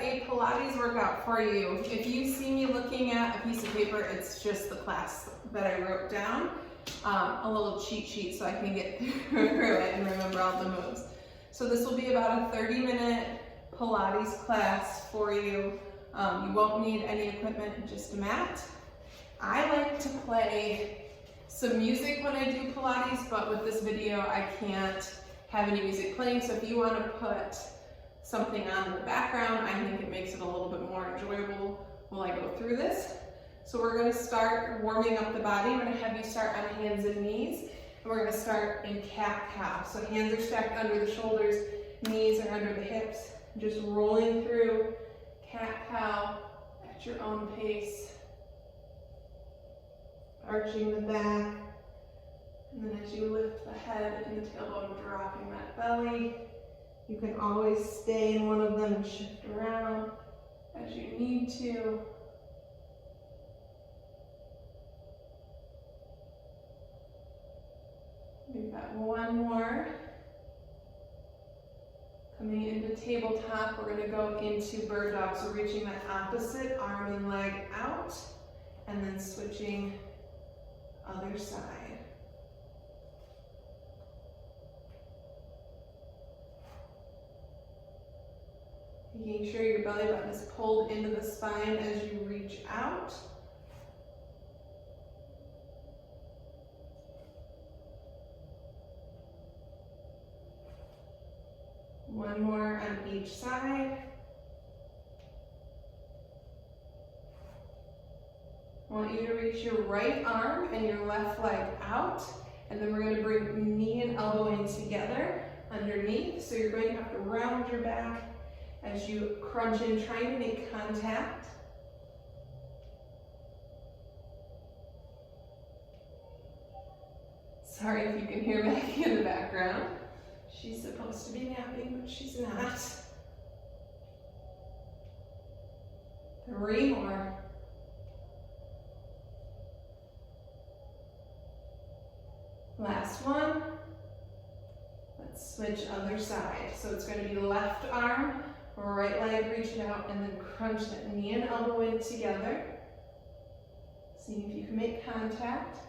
a Pilates workout for you. If you see me looking at a piece of paper, it's just the class that I wrote down, a little cheat sheet so I can get through it and remember all the moves. So this will be about a 30-minute Pilates class for you. You won't need any equipment, just a mat. I like to play some music when I do Pilates, but with this video I can't have any music playing, so if you want to put something on in the background, I think it makes it a little bit more enjoyable while I go through this. So we're going to start warming up the body. I'm going to have you start on hands and knees, and we're going to start in cat-cow. So hands are stacked under the shoulders, knees are under the hips, just rolling through cat-cow at your own pace, arching the back. And then as you lift the head and the tailbone, dropping that belly. You can always stay in one of them and shift around as you need to. We've got one more. Coming into tabletop, we're going to go into bird dog. So reaching that opposite arm and leg out, and then switching other side. Making sure your belly button is pulled into the spine as you reach out. One more on each side. I want you to reach your right arm and your left leg out, and then we're going to bring knee and elbow in together underneath. So you're going to have to round your back as you crunch in, trying to make contact. Sorry if you can hear Maggie in the background. She's supposed to be napping, but she's not. 3 more. Last one. Let's switch other side. So it's going to be left arm, right leg, reach it out, and then crunch that knee and elbow in together. See if you can make contact.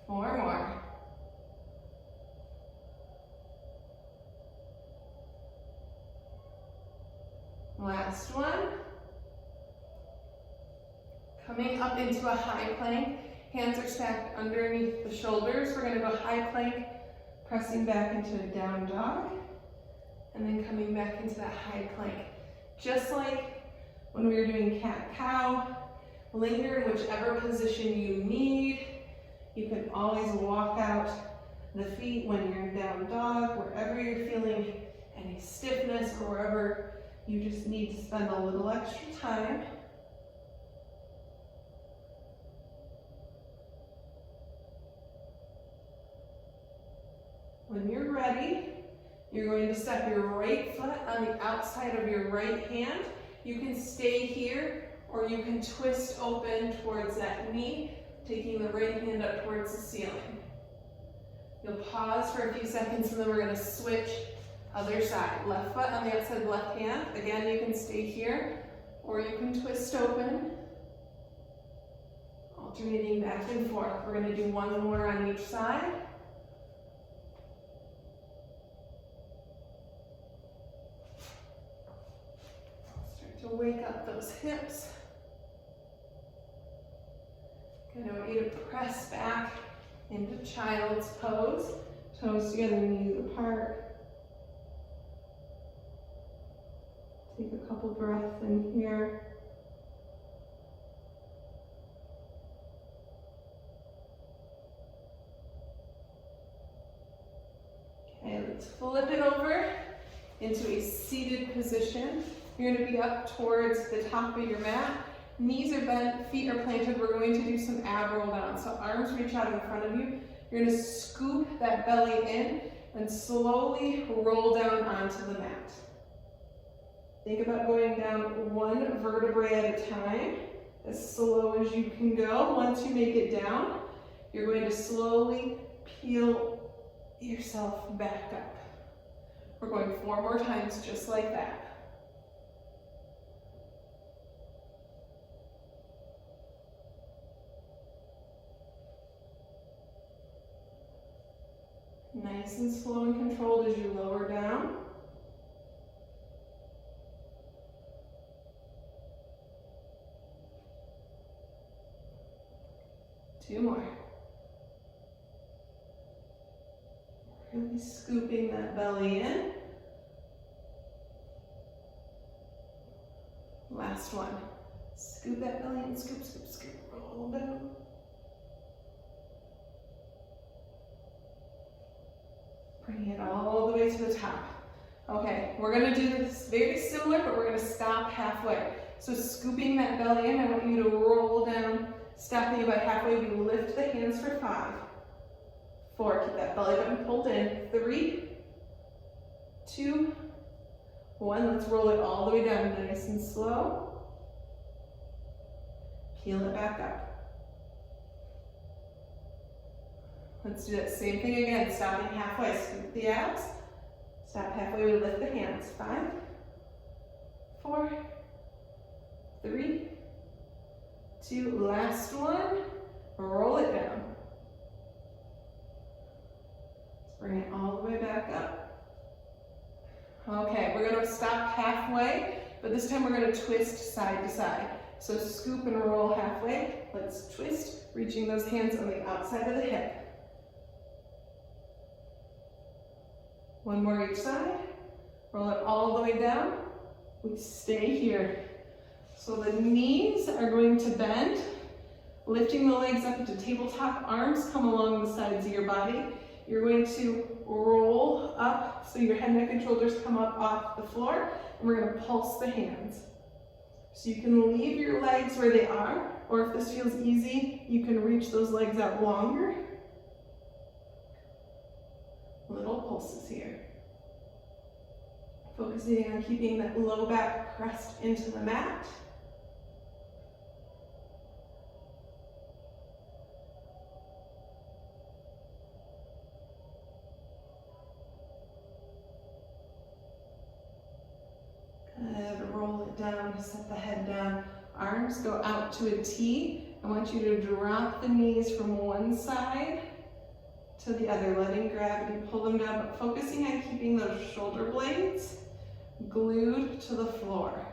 Four more. Last one. Coming up into a high plank. Hands are stacked underneath the shoulders. We're going to go high plank, pressing back into a down dog, and then coming back into that high plank. Just like when we were doing cat-cow, linger in whichever position you need. You can always walk out the feet when you're in down dog, wherever you're feeling any stiffness or wherever you just need to spend a little extra time. When you're ready, you're going to step your right foot on the outside of your right hand. You can stay here, or you can twist open towards that knee, taking the right hand up towards the ceiling. You'll pause for a few seconds, and then we're going to switch other side. Left foot on the outside of the left hand. Again, you can stay here, or you can twist open, alternating back and forth. We're going to do one more on each side. To wake up those hips. Okay, I want you to press back into child's pose. Toes together, knees apart. Take a couple breaths in here. Okay, let's flip it over into a seated position. You're going to be up towards the top of your mat. Knees are bent, feet are planted. We're going to do some ab roll down. So arms reach out in front of you. You're going to scoop that belly in and slowly roll down onto the mat. Think about going down one vertebrae at a time, as slow as you can go. Once you make it down, You're going to slowly peel yourself back up. We're going 4 more times just like that. Nice and slow and controlled as you lower down. Two more. Really scooping that belly in. Last one. Scoop that belly in, scoop, scoop, scoop, roll down. Bring it all the way to the top. Okay, we're gonna do this very similar, but we're gonna stop halfway. So scooping that belly in, I want you to roll down, stopping about halfway. We lift the hands for 5, 4, keep that belly button pulled in, 3, 2, 1. Let's roll it all the way down, nice and slow. Peel it back up. Let's do that same thing again, stopping halfway, scoop the abs, stop halfway, we lift the hands, 5, 4, 3, 2, last one, roll it down. Let's bring it all the way back up. Okay, we're gonna stop halfway, but this time we're gonna twist side to side. So scoop and roll halfway, let's twist, reaching those hands on the outside of the hip. 1 more each side, roll it all the way down, we stay here. So the knees are going to bend, lifting the legs up into tabletop, arms come along the sides of your body. You're going to roll up, so your head, neck, and shoulders come up off the floor, and we're gonna pulse the hands. So you can leave your legs where they are, or if this feels easy, you can reach those legs out longer. Little pulses here. Focusing on keeping that low back pressed into the mat. Good, roll it down, set the head down. Arms go out to a T. I want you to drop the knees from one side to the other, letting gravity pull them down, but focusing on keeping those shoulder blades glued to the floor.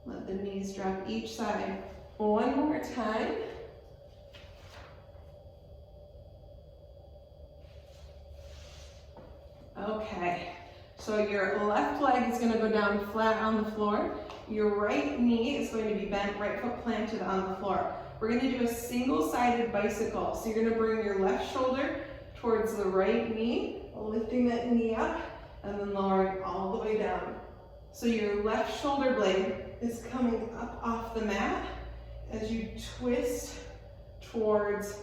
Let the knees drop each side. 1 more time. Okay, so your left leg is going to go down flat on the floor. Your right knee is going to be bent, right foot planted on the floor. We're going to do a single-sided bicycle. So you're going to bring your left shoulder towards the right knee, lifting that knee up, and then lowering all the way down. So your left shoulder blade is coming up off the mat as you twist towards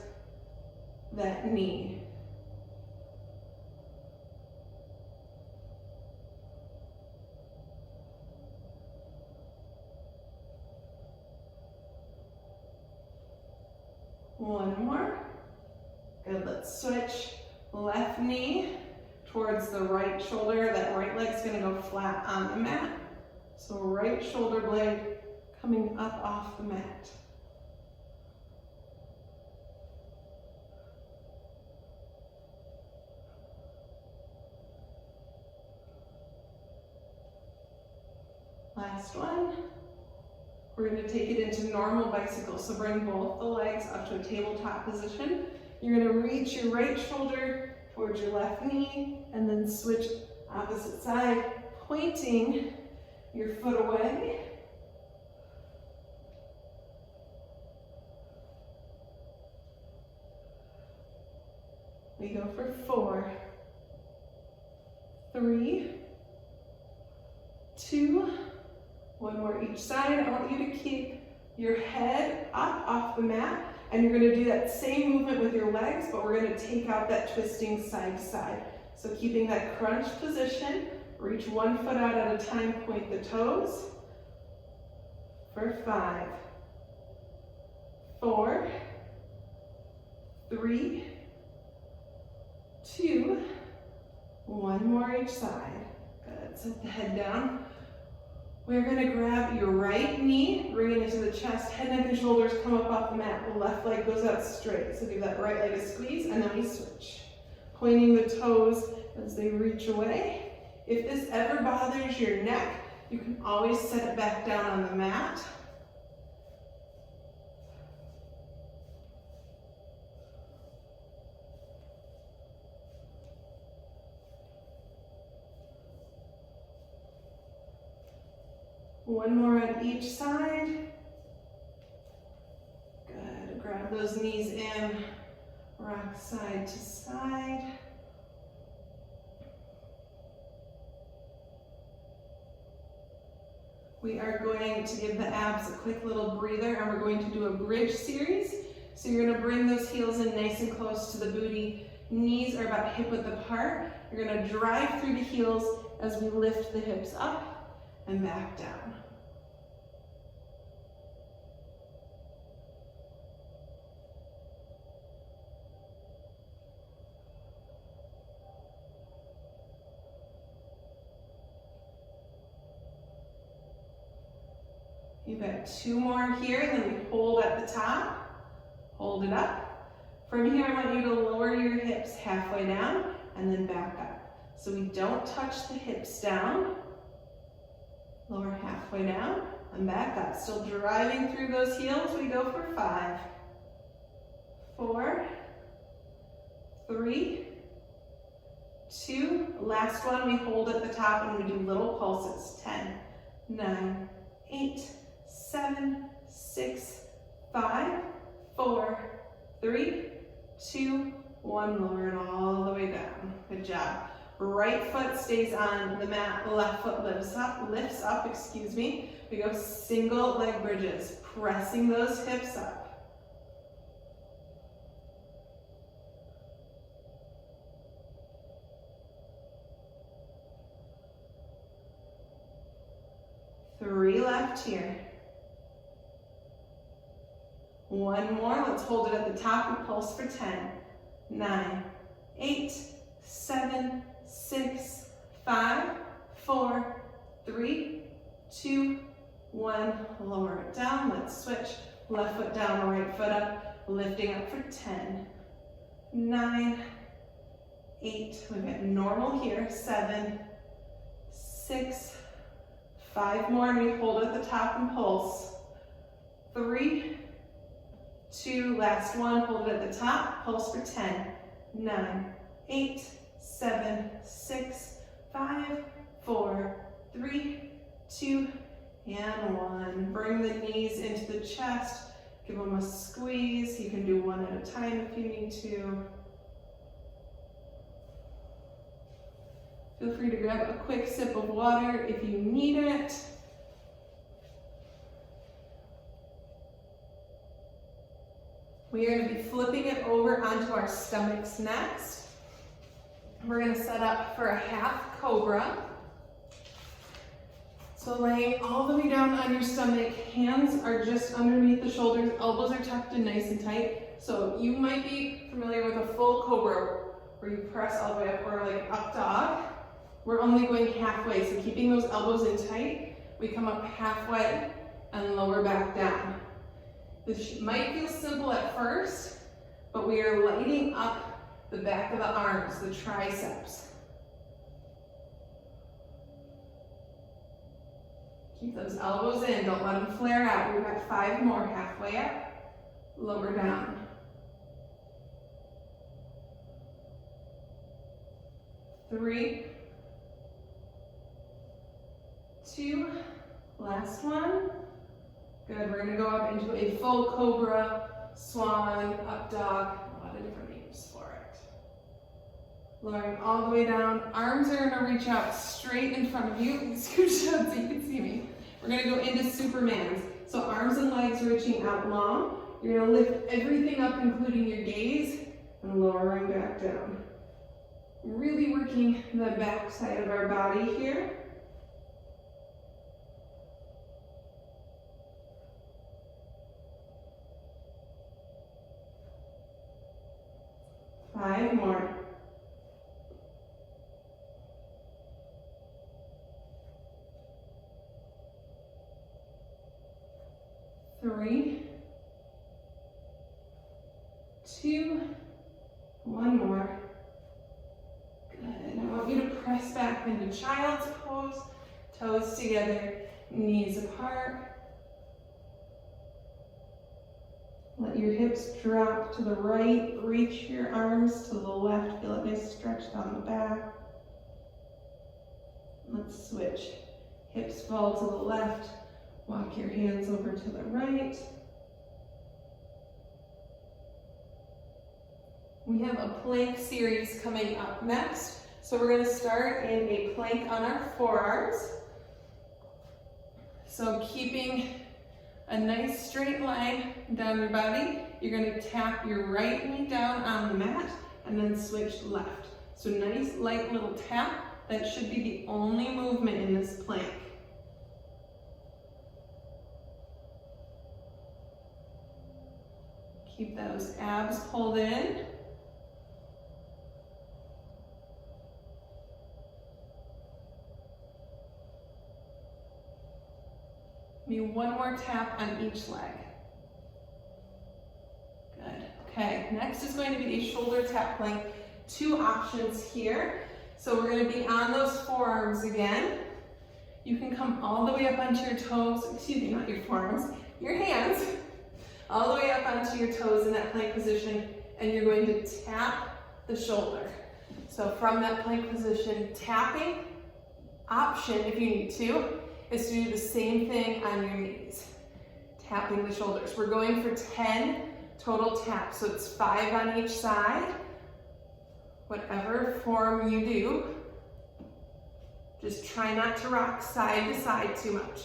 that knee. One more. Good, let's switch. Left knee towards the right shoulder. That right leg's gonna go flat on the mat. So right shoulder blade coming up off the mat. Last one. We're going to take it into normal bicycle. So bring both the legs up to a tabletop position. You're going to reach your right shoulder towards your left knee and then switch opposite side, pointing your foot away. We go for 4, 3, 2, 1 more each side. I want you to keep your head up off the mat. And you're gonna do that same movement with your legs, but we're gonna take out that twisting side to side. So keeping that crunch position, reach one foot out at a time, point the toes. For 5, 4, 3, 2, one more each side. Good, set the head down. We're gonna grab your right knee, bring it into the chest, head, neck, and shoulders come up off the mat. The left leg goes out straight. So give that right leg a squeeze, and then we switch. Pointing the toes as they reach away. If this ever bothers your neck, you can always set it back down on the mat. One more on each side. Good. Grab those knees in. Rock side to side. We are going to give the abs a quick little breather, and we're going to do a bridge series. So you're going to bring those heels in nice and close to the booty. Knees are about hip width apart. You're going to drive through the heels as we lift the hips up and back down. You've got 2 more here, and then we hold at the top, hold it up. From here, I want you to lower your hips halfway down and then back up. So we don't touch the hips down. Lower halfway down and back up. Still driving through those heels. We go for 5, 4, 3, 2. Last one, we hold at the top and we do little pulses. 10, 9, 8, 7, 6, 5, 4, 3, 2, 1. Lower it all the way down. Good job. Right foot stays on the mat, left foot lifts up, excuse me. We go single leg bridges, pressing those hips up. Three left here. One more, let's hold it at the top and pulse for 10, 9, 8, 7, 6, 5, 4, 3, 2, 1. Lower it down. Let's switch. Left foot down, right foot up. Lifting up for 10, 9, 8. We've got normal here. 7, 6, 5 more, and we hold at the top and pulse. 3, 2, last one. Hold it at the top. Pulse for 10, 9, 8, 7, 6, 5, 4, 3, 2, and 1. Bring the knees into the chest. Give them a squeeze. You can do one at a time if you need to. Feel free to grab a quick sip of water if you need it. We are going to be flipping it over onto our stomachs next. We're going to set up for a half cobra. So laying all the way down on your stomach, hands are just underneath the shoulders, elbows are tucked in nice and tight. So you might be familiar with a full cobra where you press all the way up, or like up dog. We're only going halfway, so keeping those elbows in tight, we come up halfway and lower back down. This might feel simple at first, but we are lighting up the back of the arms, the triceps. Keep those elbows in, don't let them flare out. We've got 5 more, halfway up, lower down. 3, 2, last one. Good, we're gonna go up into a full cobra, swan, up dog, a lot of different names for it. Lowering all the way down, arms are gonna reach out straight in front of you. Scooch out so you can see me. We're gonna go into Superman's. So arms and legs reaching out long. You're gonna lift everything up, including your gaze, and lowering back down. Really working the back side of our body here. Five more. Three, two, one more. Good. I want you to press back into child's pose, toes together, knees apart. Let your hips drop to the right, reach your arms to the left, feel a nice stretch down the back. Let's switch. Hips fall to the left, walk your hands over to the right. We have a plank series coming up next. So we're gonna start in a plank on our forearms. So keeping a nice straight line down your body, you're gonna tap your right knee down on the mat and then switch left. So nice light little tap. That should be the only movement in this plank. Keep those abs pulled in. Maybe one more tap on each leg. Good. Okay, next is going to be a shoulder tap plank. Two options here. So we're going to be on those forearms again. You can come all the way up onto your toes, excuse me, not your forearms, your hands, all the way up onto your toes in that plank position, and you're going to tap the shoulder. So from that plank position, tapping, option if you need to, is to do the same thing on your knees. Tapping the shoulders. We're going for 10 total taps, so it's 5 on each side. Whatever form you do, just try not to rock side to side too much.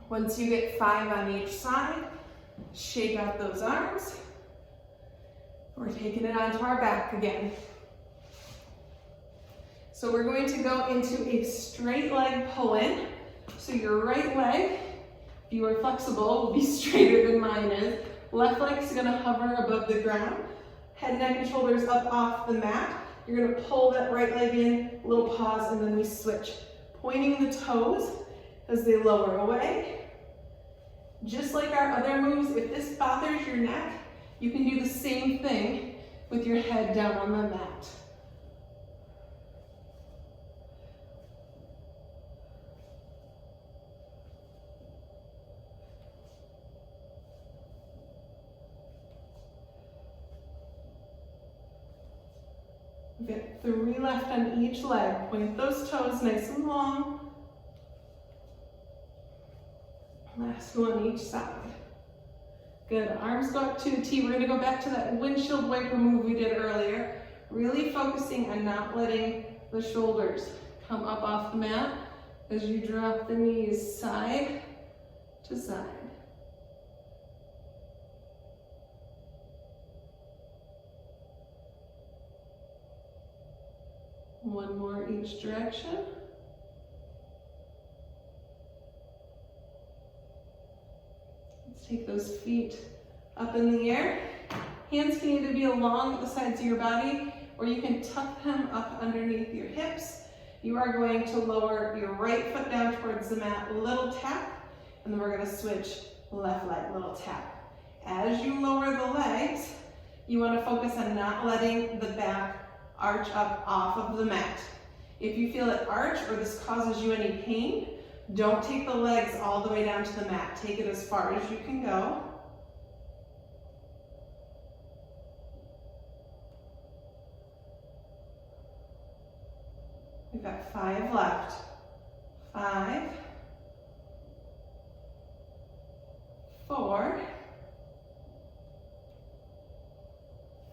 Once you get 5 on each side, shake out those arms. We're taking it onto our back again. So we're going to go into a straight leg pull-in. So your right leg, if you are flexible, will be straighter than mine is. Left leg's gonna hover above the ground. Head, neck, and shoulders up off the mat. You're gonna pull that right leg in, little pause, and then we switch. Pointing the toes as they lower away. Just like our other moves, if this bothers your neck, you can do the same thing with your head down on the mat. We've got 3 left on each leg. Point those toes nice and long. Last one each side. Good, arms go up to the T. We're gonna go back to that windshield wiper move we did earlier. Really focusing on not letting the shoulders come up off the mat as you drop the knees side to side. One more each direction. Take those feet up in the air. Hands can either be along the sides of your body or you can tuck them up underneath your hips. You are going to lower your right foot down towards the mat, little tap, and then we're going to switch left leg, little tap. As you lower the legs, you want to focus on not letting the back arch up off of the mat. If you feel it arch or this causes you any pain, don't take the legs all the way down to the mat. Take it as far as you can go. We've got 5 left. 5, 4,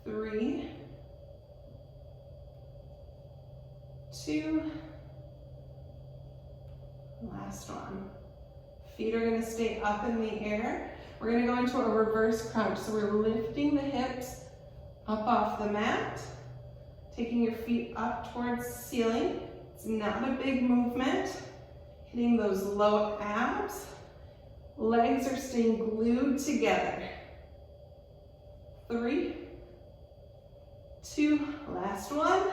3, 2, Last one. Feet are gonna stay up in the air. We're gonna go into a reverse crunch. So we're lifting the hips up off the mat, taking your feet up towards the ceiling. It's not a big movement. Hitting those low abs. Legs are staying glued together. 3, 2, last one.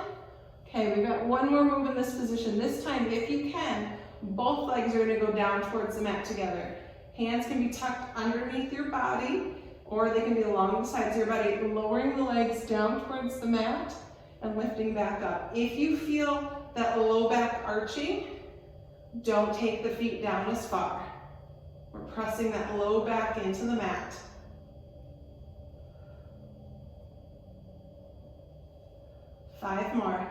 Okay, we've got one more move in this position. This time, if you can, both legs are gonna go down towards the mat together. Hands can be tucked underneath your body, or they can be along the sides of your body, lowering the legs down towards the mat and lifting back up. If you feel that low back arching, don't take the feet down as far. We're pressing that low back into the mat. Five more.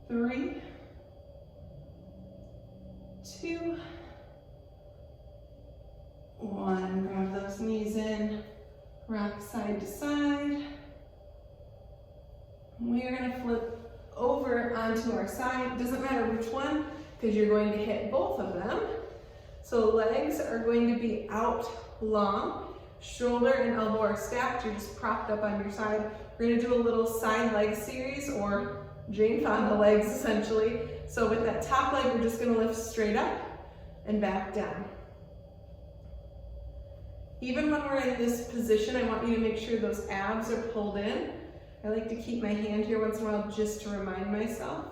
3, 2, 1. Grab those knees in, rock side to side. We are going to flip over onto our side. Doesn't matter which one, because you're going to hit both of them. So legs are going to be out long. Shoulder and elbow are stacked. You're just propped up on your side. We're going to do a little side leg series, or Jane Fonda legs essentially. So with that top leg, we're just going to lift straight up and back down. Even when we're in this position, I want you to make sure those abs are pulled in. I like to keep my hand here once in a while just to remind myself.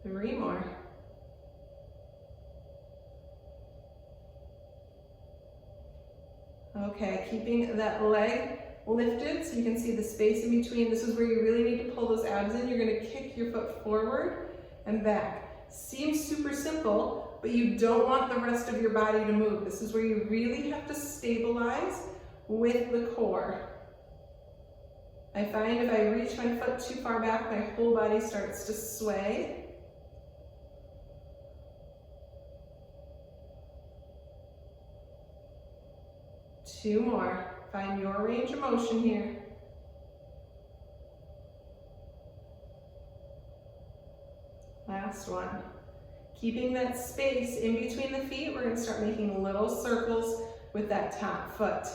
Three more. Okay, keeping that leg lifted so you can see the space in between. This is where you really need to pull those abs in. You're going to kick your foot forward and back. Seems super simple, but you don't want the rest of your body to move. This is where you really have to stabilize with the core. I find if I reach my foot too far back, my whole body starts to sway. Two more. Find your range of motion here. Last one. Keeping that space in between the feet, we're going to start making little circles with that top foot.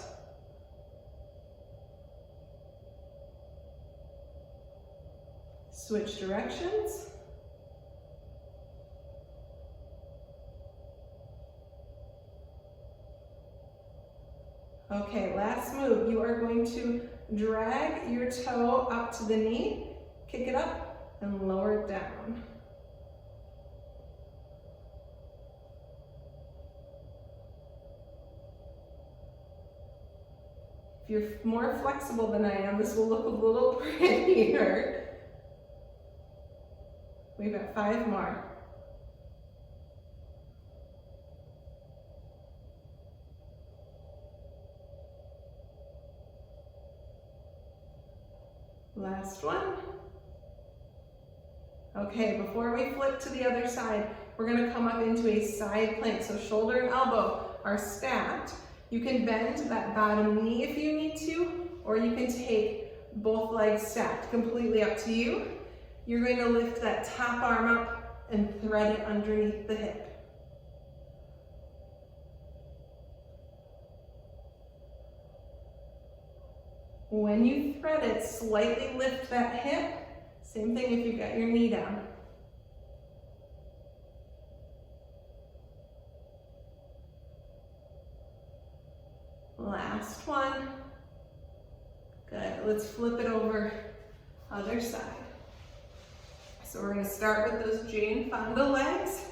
Switch directions. Okay, last move. You are going to drag your toe up to the knee, kick it up, and lower it down. If you're more flexible than I am, this will look a little prettier. We've got 5 more. Last one. Okay, before we flip to the other side, we're going to come up into a side plank. So shoulder and elbow are stacked. You can bend that bottom knee if you need to, or you can take both legs stacked, completely up to you. You're going to lift that top arm up and thread it underneath the hip. When you thread it, slightly lift that hip. Same thing if you've got your knee down. Last one. Good. Let's flip it over other side. So we're going to start with those Jane Fonda legs.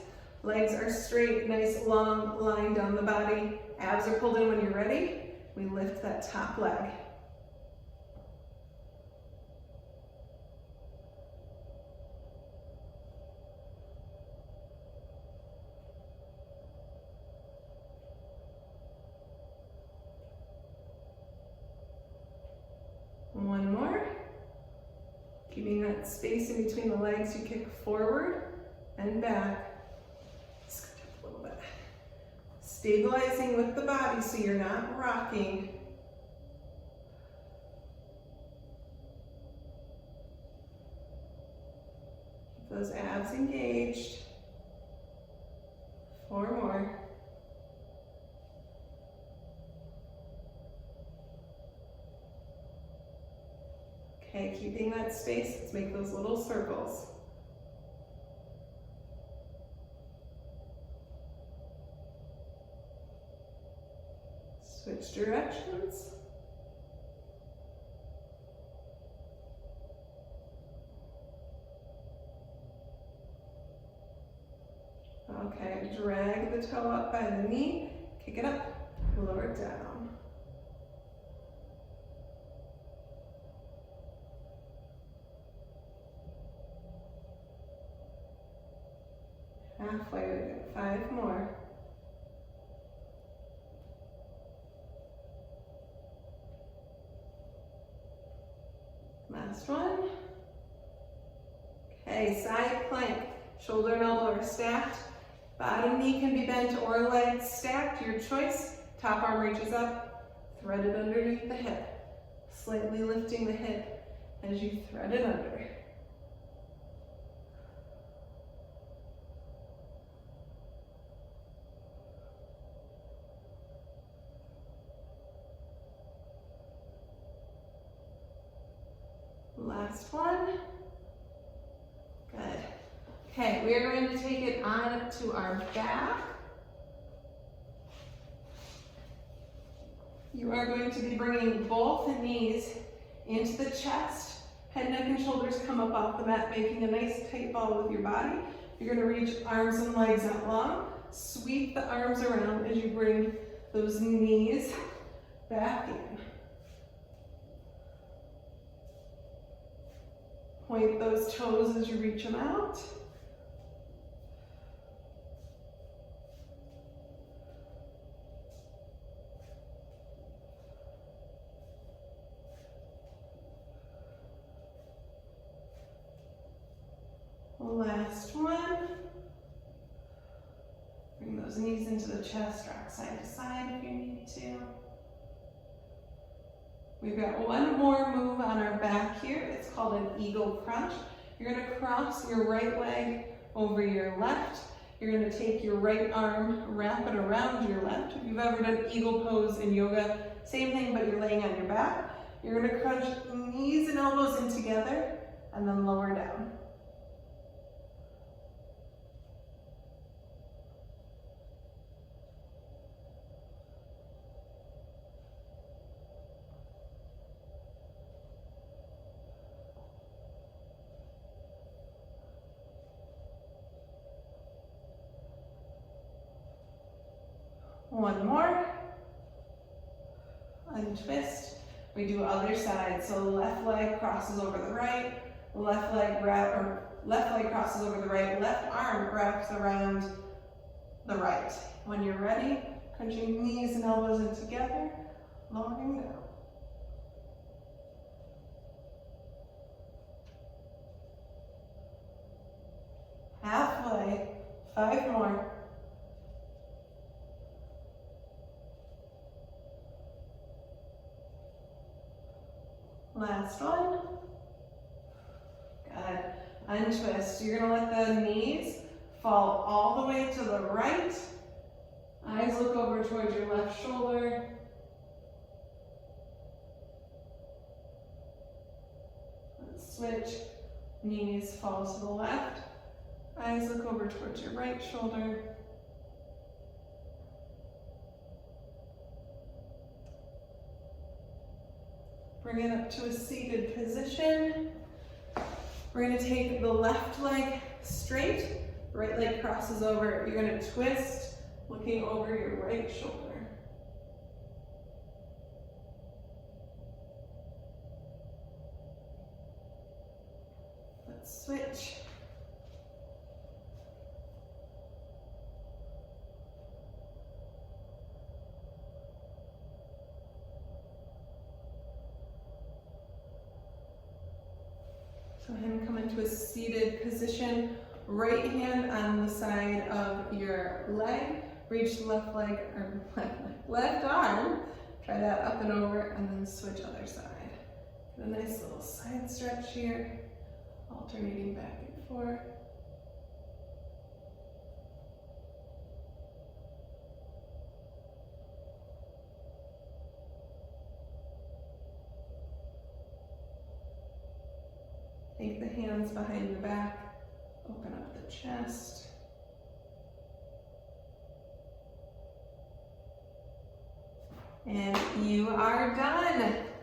Legs are straight, nice long line down the body. Abs are pulled in when you're ready. We lift that top leg. One more. Keeping that space in between the legs, you kick forward and back. Scoot up a little bit. Stabilizing with the body so you're not rocking. Keep those abs engaged. 4 more. Okay, keeping that space, let's make those little circles. Switch directions. Okay, drag the toe up by the knee, kick it up, lower it down. Halfway, we got 5 more. Last one. Okay, side plank. Shoulder and elbow are stacked. Bottom knee can be bent or legs stacked, your choice. Top arm reaches up, thread it underneath the hip. Slightly lifting the hip as you thread it under. Last one. Good. Okay, we are going to take it on to our back. You are going to be bringing both knees into the chest. Head, neck, and shoulders come up off the mat, making a nice tight ball with your body. You're going to reach arms and legs out long. Sweep the arms around as you bring those knees back in. Point those toes as you reach them out. Last one. Bring those knees into the chest, rock side to side if you need to. We've got one more move on our back here. It's called an eagle crunch. You're going to cross your right leg over your left. You're going to take your right arm, wrap it around your left. If you've ever done eagle pose in yoga, same thing, but you're laying on your back. You're going to crunch knees and elbows in together and then lower down. One more. Untwist. We do other side. So left leg crosses over the right, left leg crosses over the right, left arm wraps around the right. When you're ready, crunching knees and elbows in together, lowering down. Halfway, 5 more. Last one. Good. Untwist. You're going to let the knees fall all the way to the right. Eyes look over towards your left shoulder. Let's switch. Knees fall to the left. Eyes look over towards your right shoulder. Bring it up to a seated position. We're going to take the left leg straight, right leg crosses over. You're going to twist, looking over your right shoulder. Let's switch. So hand come into a seated position, right hand on the side of your leg, Reach the left leg, or left arm. Try that up and over, and then switch other side. Get a nice little side stretch here, alternating back and forth. Take the hands behind the back, open up the chest. And you are done.